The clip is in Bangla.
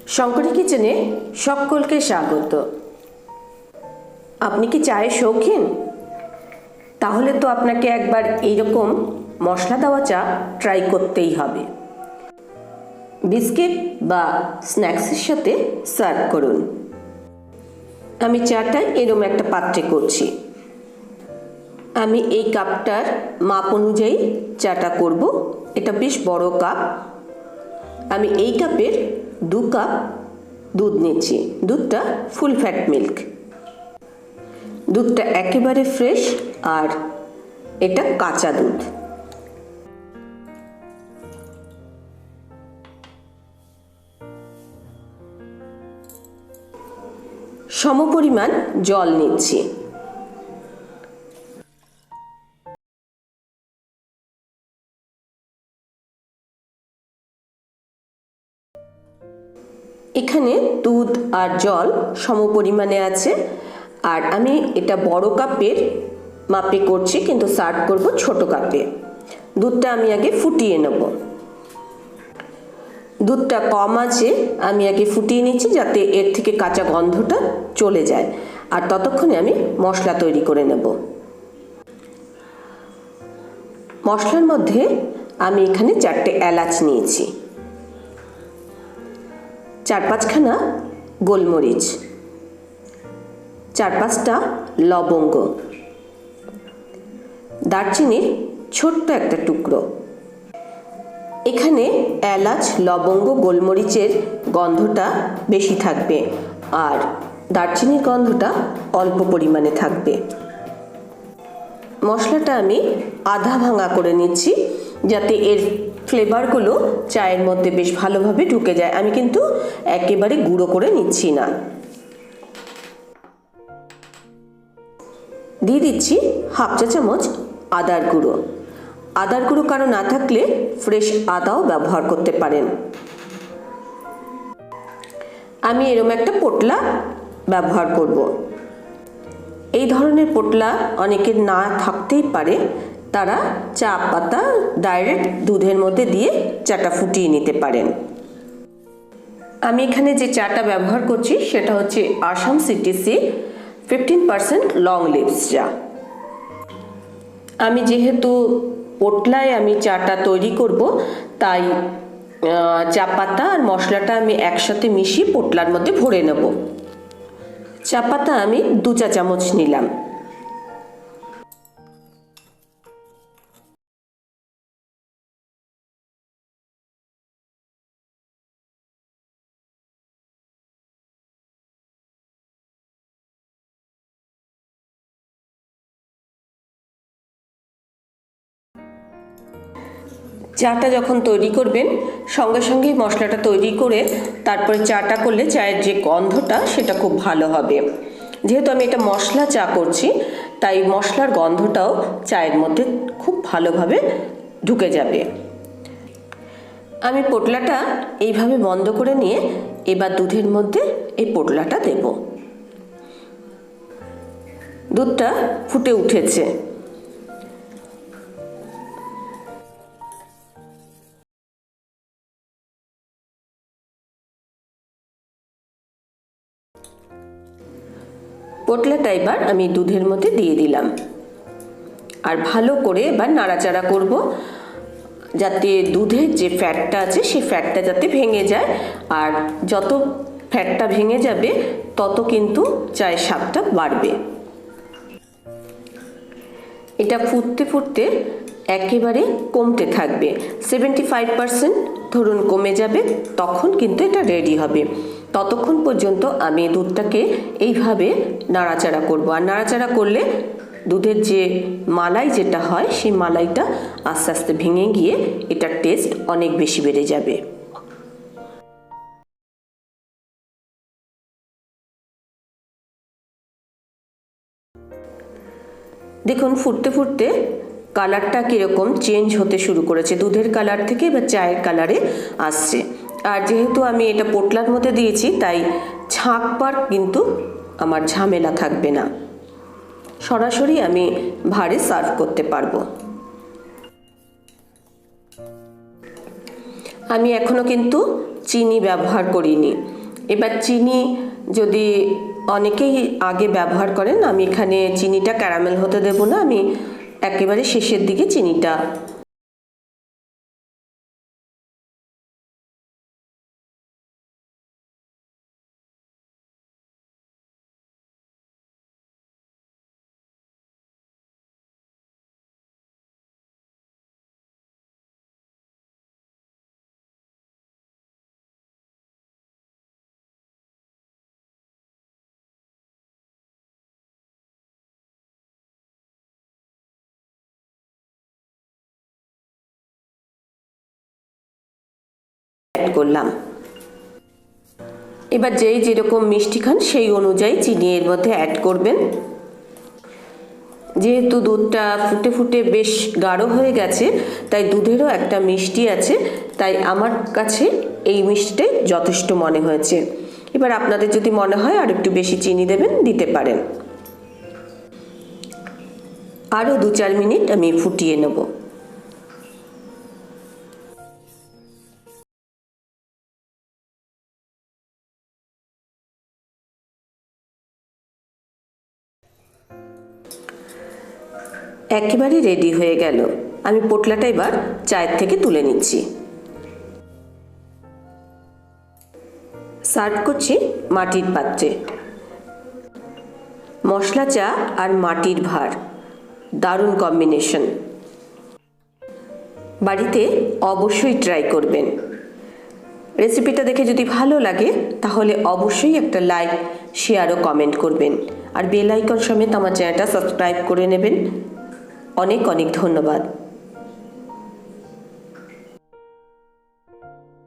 শঙ্করী কিচেনে সকলকে স্বাগত। আপনি কি চায়ের শৌখিন? তাহলে তো আপনাকে একবার এইরকম মশলা দেওয়া চা ট্রাই করতেই হবে। বিস্কিট বা স্ন্যাক্সের সাথে সার্ভ করুন। আমি চাটা এরকম একটা পাত্রে করছি। আমি এই কাপটার মাপ অনুযায়ী চাটা করব। এটা বেশ বড় কাপ। আমি এই কাপের 2 কাপ দুধ নিচ্ছি। দুধটা ফুল ফ্যাট মিল্ক। দুধটা একেবারে ফ্রেশ আর এটা কাঁচা দুধ। সমপরিমাণ জল নিচ্ছি। এখানে দুধ আর জল সমপরিমাণে আছে। আর আমি এটা বড় কাপের মাপে করছি, কিন্তু সার্ভ করব ছোট কাপে। দুধটা আমি আগে ফুটিয়ে নেব। দুধটা কম আছে আমি আগে ফুটিয়ে নিচ্ছি, যাতে এর থেকে কাঁচা গন্ধটা চলে যায়। আর ততক্ষণে আমি মশলা তৈরি করে নেব। মশলার মধ্যে আমি এখানে 4টে এলাচ নিয়েছি, 4-5খানা গোলমরিচ, 4-5টা লবঙ্গ, দারচিনির ছোট্ট একটা টুকরো। এখানে এলাচ, লবঙ্গ, গোলমরিচের গন্ধটা বেশি থাকবে আর দারচিনির গন্ধটা অল্প পরিমাণে থাকবে। মশলাটা আমি আধা ভাঙা করে নিচ্ছি, যাতে এর ফ্লেভারগুলো চায়ের মধ্যে বেশ ভালোভাবে ঢুকে যায়। আমি কিন্তু একেবারে গুঁড়ো করে নিচ্ছি না। দিয়ে দিচ্ছি 1/2 চা চামচ আদার গুঁড়ো। আদার গুঁড়ো কারো না থাকলে ফ্রেশ আদাও ব্যবহার করতে পারেন। আমি এরকম একটা পোটলা ব্যবহার করব। এই ধরনের পোটলা অনেকের না থাকতেই পারে, তারা চা পাতা ডাইরেক্ট দুধের মধ্যে দিয়ে চাটা ফুটিয়ে নিতে পারেন। আমি এখানে যে চাটা ব্যবহার করছি সেটা হচ্ছে আসাম সিটিসি 15% লং লিভস চা। আমি যেহেতু পোটলায় আমি চাটা তৈরি করব, তাই চা পাতা আর মশলাটা আমি একসাথে মিশিয়ে পোটলার মধ্যে ভরে নেব। চা পাতা আমি 2 চা চামচ নিলাম। চাটা যখন তৈরি করবেন, সঙ্গে সঙ্গেই মশলাটা তৈরি করে তারপরে চাটা করলে চায়ের যে গন্ধটা সেটা খুব ভালো হবে। যেহেতু আমি এটা মশলা চা করছি, তাই মশলার গন্ধটাও চায়ের মধ্যে খুব ভালোভাবে ঢুকে যাবে। আমি পোটলাটা এইভাবে বন্ধ করে নিয়ে এবার দুধের মধ্যে এই পোটলাটা দেব। দুধটা ফুটে উঠেছে। পোটলাটা এবার আমি দুধের মধ্যে দিয়ে দিলাম আর ভালো করে এবার নাড়াচাড়া করব, যাতে দুধের যে ফ্যাটটা আছে সেই ফ্যাটটা যাতে ভেঙে যায়। আর যত ফ্যাটটা ভেঙে যাবে তত কিন্তু চায়ের স্বাদটা বাড়বে। এটা ফুটতে ফুটতে একেবারে কমতে থাকবে। 75% ধরুন কমে যাবে, তখন কিন্তু এটা রেডি হবে। ততক্ষণ পর্যন্ত আমি দুধটাকে এইভাবে নাড়াচাড়া করব। আর নাড়াচাড়া করলে দুধের যে মালাই যেটা হয় সেই মালাইটা আস্তে আস্তে ভেঙে গিয়ে এটার টেস্ট অনেক বেশি বেড়ে যাবে। দেখুন ফুটতে ফুটতে কালারটা কীরকম চেঞ্জ হতে শুরু করেছে। দুধের কালার থেকে এবার চায়ের কালারে আসছে। আর যেহেতু আমি এটা পোটলার মধ্যে দিয়েছি, তাই ছাঁকবার কিন্তু আমার ঝামেলা থাকবে না। সরাসরি আমি ভাঁড়ে সার্ভ করতে পারবো। আমি এখনো কিন্তু চিনি ব্যবহার করিনি। এবার চিনি যদি অনেকেই আগে ব্যবহার করেন, আমি এখানে চিনিটা ক্যারামেল হতে দেব না, আমি একেবারে শেষের দিকে চিনিটা অ্যাড করলাম। এবার যেই যেরকম মিষ্টি খান সেই অনুযায়ী চিনি এর মধ্যে অ্যাড করবেন। যেহেতু দুধটা ফুটে ফুটে বেশ গাঢ় হয়ে গেছে, তাই দুধেরও একটা মিষ্টি আছে, তাই আমার কাছে এই মিষ্টিটাই যথেষ্ট মনে হয়েছে। এবার আপনাদের যদি মনে হয় আর একটু বেশি চিনি দেবেন, দিতে পারেন। আরও 2-4 মিনিট আমি ফুটিয়ে নেব। একেবারে রেডি হয়ে গেল। আমি পোটলাটা এবার চায়ের থেকে তুলে নিচ্ছি। সার্ভ করছি মাটির পাত্রে। মশলা চা আর মাটির ভাঁড়, দারুণ কম্বিনেশন। বাড়িতে অবশ্যই ট্রাই করবেন। রেসিপিটা দেখে যদি ভালো লাগে তাহলে অবশ্যই একটা লাইক, শেয়ার ও কমেন্ট করবেন। আর বেল আইকন সমেত আমার চ্যানেলটা সাবস্ক্রাইব করে নেবেন। অনেক অনেক ধন্যবাদ।